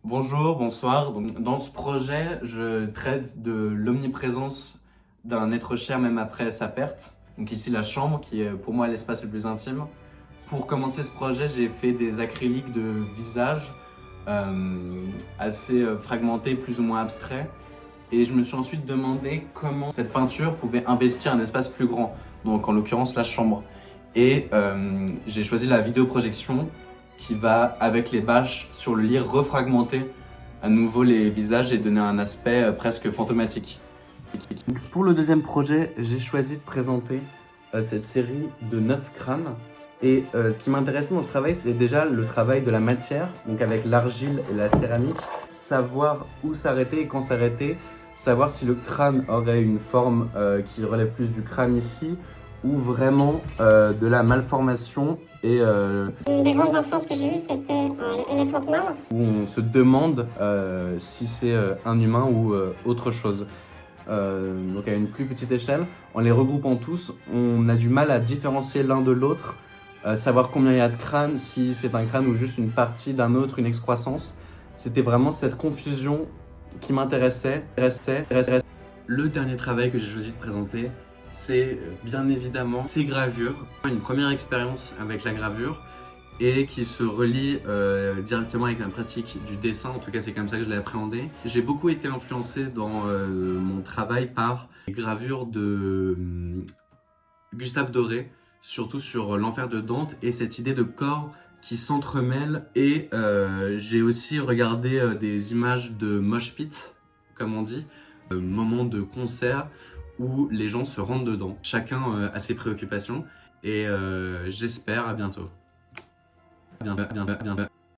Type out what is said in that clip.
Bonjour, bonsoir. Donc, dans ce projet, je traite de l'omniprésence d'un être cher même après sa perte. Donc ici la chambre qui est pour moi l'espace le plus intime. Pour commencer ce projet, j'ai fait des acryliques de visage assez fragmentés, plus ou moins abstraits. Et je me suis ensuite demandé comment cette peinture pouvait investir un espace plus grand, donc en l'occurrence la chambre. Et j'ai choisi la vidéoprojection qui va, avec les bâches sur le lit, refragmenter à nouveau les visages et donner un aspect presque fantomatique. Donc, pour le deuxième projet, j'ai choisi de présenter cette série de 9 crânes. Et ce qui m'intéressait dans ce travail, c'est déjà le travail de la matière, donc avec l'argile et la céramique. Savoir où s'arrêter et quand s'arrêter, savoir si le crâne aurait une forme qui relève plus du crâne ici, ou vraiment de la malformation et Une des grandes influences que j'ai eues, c'était Elephant Man. où on se demande si c'est un humain ou autre chose. Donc à une plus petite échelle, en les regroupant tous, on a du mal à différencier l'un de l'autre, savoir combien il y a de crânes, si c'est un crâne ou juste une partie d'un autre, une excroissance. C'était vraiment cette confusion qui m'intéressait. Le dernier travail que j'ai choisi de présenter, c'est bien évidemment ces gravures. Une première expérience avec la gravure et qui se relie directement avec la pratique du dessin. En tout cas, c'est comme ça que je l'ai appréhendé. J'ai beaucoup été influencé dans mon travail par les gravures de Gustave Doré, surtout sur l'enfer de Dante et cette idée de corps qui s'entremêlent. Et j'ai aussi regardé des images de mosh pit, comme on dit, moments de concert où les gens se rentrent dedans. Chacun a ses préoccupations et j'espère à bientôt. Bien.